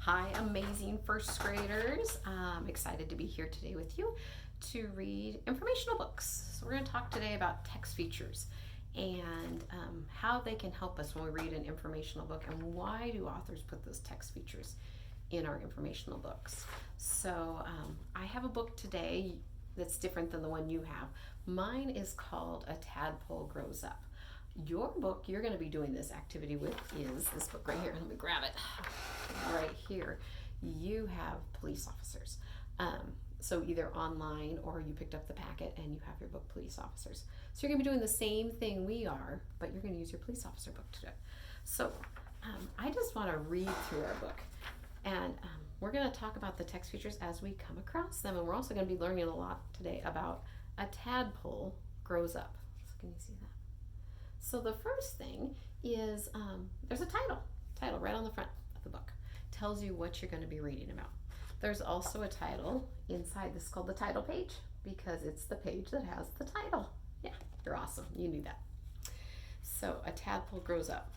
Hi, amazing first graders. I'm excited to be here today with you to read informational books. So, we're going to talk today about text features and how they can help us when we read an informational book, and why do authors put those text features in our informational books. So, I have a book today that's different than the one you have. Mine is called A Tadpole Grows Up. Your book you're going to be doing this activity with is this book right here. Let me grab it right here. You have police officers. So either online or you picked up the packet and you have your book police officers. So you're going to be doing the same thing we are, but you're going to use your police officer book today. So I just want to read through our book, and we're going to talk about the text features as we come across them, and we're also going to be learning a lot today about a tadpole grows up. So can you see that? So the first thing is there's a title right on the front of the book. Tells you what you're going to be reading about. There's also a title inside. This is called the title page because it's the page that has the title. Yeah, you're awesome. You knew that. So A Tadpole Grows Up.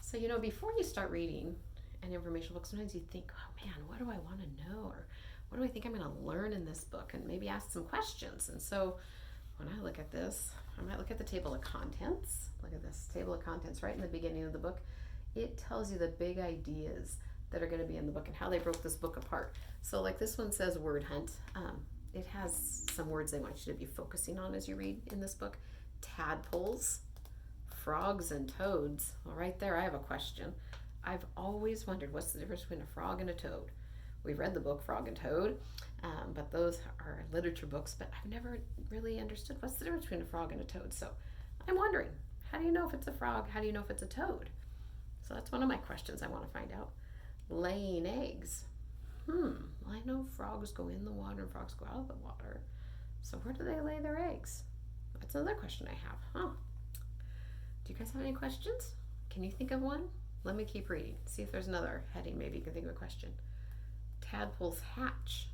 So before you start reading an informational book, sometimes you think, oh man, what do I want to know? Or what do I think I'm going to learn in this book? And maybe ask some questions. And so when I look at this, I might look at the table of contents. Look at this table of contents right in the beginning of the book. It tells you the big ideas that are going to be in the book and how they broke this book apart. So like this one says word hunt. It has some words they want you to be focusing on as you read in this book. Tadpoles, frogs, and toads. Well, right there I have a question. I've always wondered what's the difference between a frog and a toad. We've read the book Frog and Toad, but those are literature books, but I've never really understood what's the difference between a frog and a toad. So I'm wondering, how do you know if it's a frog? How do you know if it's a toad? So that's one of my questions I want to find out. Laying eggs. Well, I know frogs go in the water and frogs go out of the water. So where do they lay their eggs? That's another question I have. Do you guys have any questions? Can you think of one? Let me keep reading. See if there's another heading. Maybe you can think of a question. Tadpoles hatch.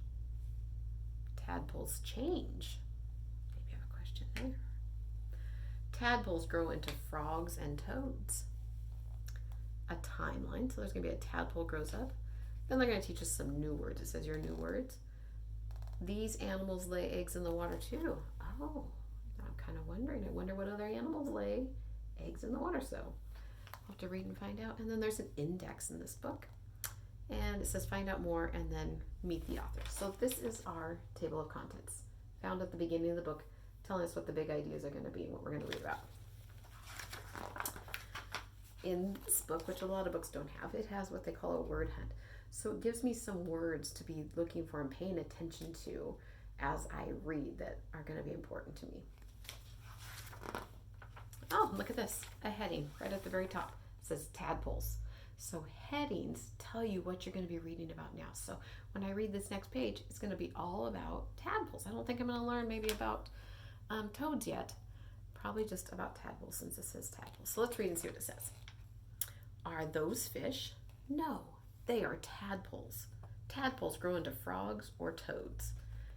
Tadpoles change. Maybe I have a question there. Tadpoles grow into frogs and toads. A timeline. So there's going to be a tadpole grows up. Then they're going to teach us some new words. It says your new words. These animals lay eggs in the water too. Oh, I'm kind of wondering. I wonder what other animals lay eggs in the water. So I'll have to read and find out. And then there's an index in this book. And it says find out more and then meet the author. So this is our table of contents found at the beginning of the book, telling us what the big ideas are going to be and what we're going to read about. In this book, which a lot of books don't have, it has what they call a word hunt. So it gives me some words to be looking for and paying attention to as I read that are going to be important to me. Oh, look at this, a heading right at the very top. It says tadpoles. So headings tell you what you're going to be reading about now. So when I read this next page, it's going to be all about tadpoles. I don't think I'm going to learn maybe about toads yet. Probably just about tadpoles since it says tadpoles. So let's read and see what it says. Are those fish? No, they are tadpoles. Tadpoles grow into frogs or toads.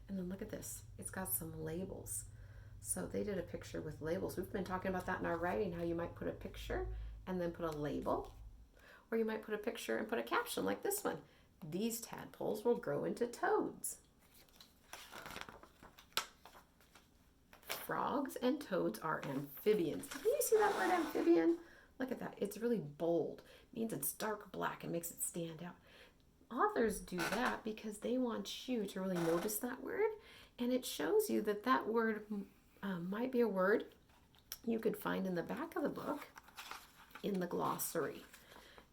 And then look at this. It's got some labels. So they did a picture with labels. We've been talking about that in our writing, how you might put a picture and then put a label. Or you might put a picture and put a caption like this one. These tadpoles will grow into toads. Frogs and toads are amphibians. Can you see that word amphibian? Look at that. It's really bold. It means it's dark black and makes it stand out. Authors do that because they want you to really notice that word, and it shows you that that word might be a word you could find in the back of the book in the glossary.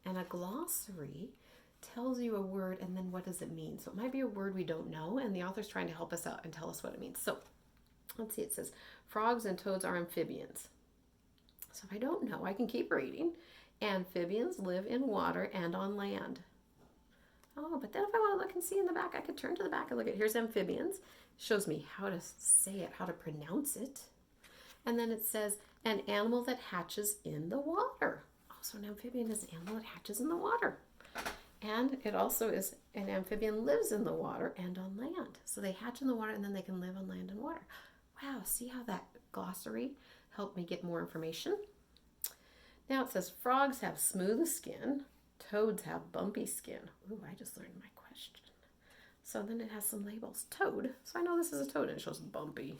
And a glossary tells you a word and then what does it mean. So it might be a word we don't know, and the author's trying to help us out and tell us what it means. So let's see, it says frogs and toads are amphibians. So if I don't know, I can keep reading. Amphibians live in water and on land. Oh, but then if I want to look and see in the back, I could turn to the back and look at, here's amphibians. It shows me how to say it, how to pronounce it. And then it says an animal that hatches in the water. So an amphibian is an animal that hatches in the water. And it also is an amphibian lives in the water and on land. So they hatch in the water and then they can live on land and water. Wow, see how that glossary helped me get more information? Now it says frogs have smooth skin, Toads have bumpy skin. Ooh, I just learned my question. So then it has some labels. Toad. So I know this is a toad and it shows bumpy.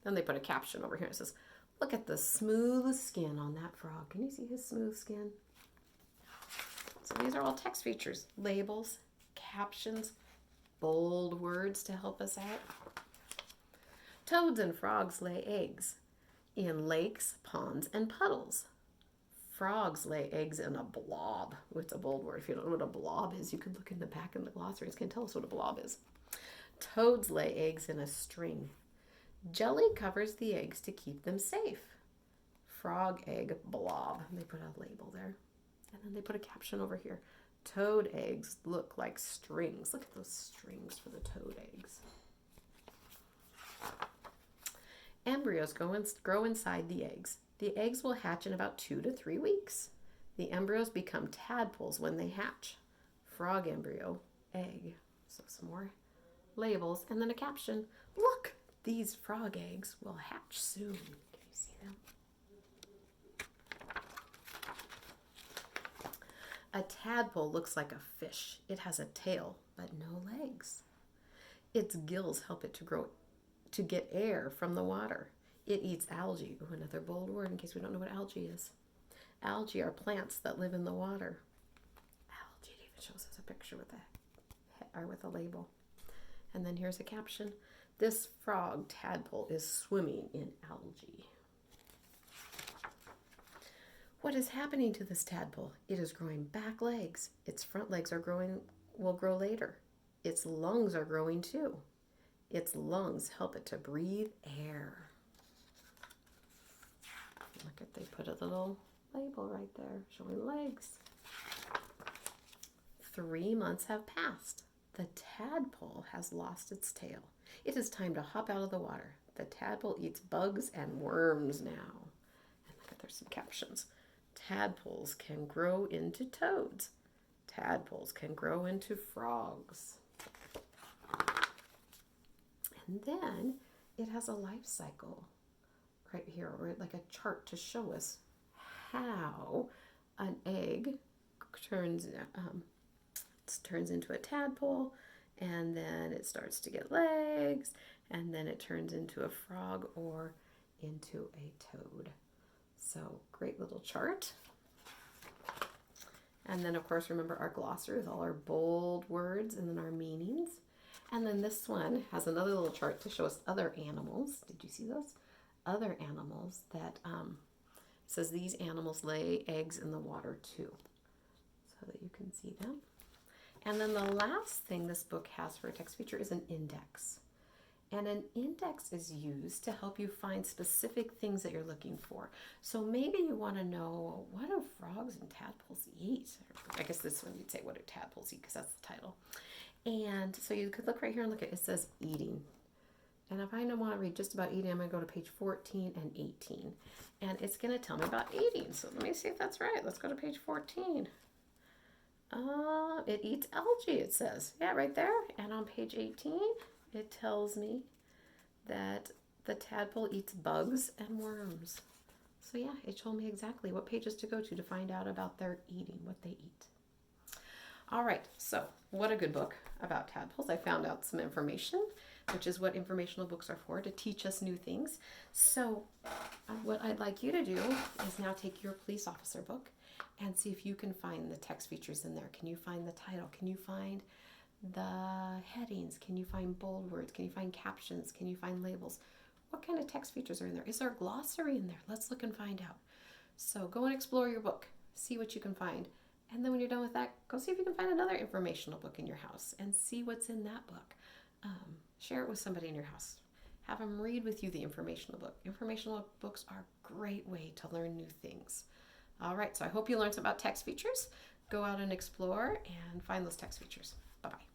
Then they put a caption over here. It says, look at the smooth skin on that frog. Can you see his smooth skin? So these are all text features. Labels, captions, bold words to help us out. Toads and frogs lay eggs in lakes, ponds, and puddles. Frogs lay eggs in a blob. It's a bold word. If you don't know what a blob is, you can look in the back in the glossaries. Can tell us what a blob is. Toads lay eggs in a string. Jelly covers the eggs to keep them safe. Frog egg blob. And they put a label there. And then they put a caption over here. Toad eggs look like strings. Look at those strings for the toad eggs. Embryos grow inside the eggs. The eggs will hatch in about 2 to 3 weeks. The embryos become tadpoles when they hatch. Frog embryo, egg. So some more labels and then a caption. Look, these frog eggs will hatch soon. Can you see them? A tadpole looks like a fish. It has a tail, but no legs. Its gills help it to get air from the water. It eats algae. Oh, another bold word in case we don't know what algae is. Algae are plants that live in the water. Algae even shows us a picture with a label. And then here's a caption. This frog tadpole is swimming in algae. What is happening to this tadpole? It is growing back legs. Its front legs will grow later. Its lungs are growing too. Its lungs help it to breathe air. Look at, they put a little label right there showing legs. 3 months have passed. The tadpole has lost its tail. It is time to hop out of the water. The tadpole eats bugs and worms now. And look at, there's some captions. Tadpoles can grow into toads. Tadpoles can grow into frogs. And then it has a life cycle right here, or like a chart to show us how an egg turns into a tadpole, and then it starts to get legs, and then it turns into a frog or into a toad. So great little chart. And then of course remember our glossary with all our bold words and then our meanings. And then this one has another little chart to show us other animals. Did you see those? Other animals that says these animals lay eggs in the water too, so that you can see them. And then the last thing this book has for a text feature is an index. And an index is used to help you find specific things that you're looking for. So maybe you want to know, what do frogs and tadpoles eat? I guess this one you'd say, what do tadpoles eat, because that's the title. And so you could look right here and look at it. It says eating. And if I want to read just about eating, I'm going to go to page 14 and 18. And it's going to tell me about eating. So let me see if that's right. Let's go to page 14. It eats algae, it says. Yeah, right there. And on page 18, it tells me that the tadpole eats bugs and worms. So yeah, it told me exactly what pages to go to find out about their eating, what they eat. All right, so what a good book about tadpoles. I found out some information, which is what informational books are for, to teach us new things. So what I'd like you to do is now take your police officer book and see if you can find the text features in there. Can you find the title? Can you find the headings? Can you find bold words? Can you find captions? Can you find labels? What kind of text features are in there? Is there a glossary in there? Let's look and find out. So go and explore your book. See what you can find. And then when you're done with that, go see if you can find another informational book in your house and see what's in that book. Share it with somebody in your house. Have them read with you the informational book. Informational books are a great way to learn new things. All right, so I hope you learned some about text features. Go out and explore and find those text features. Bye-bye.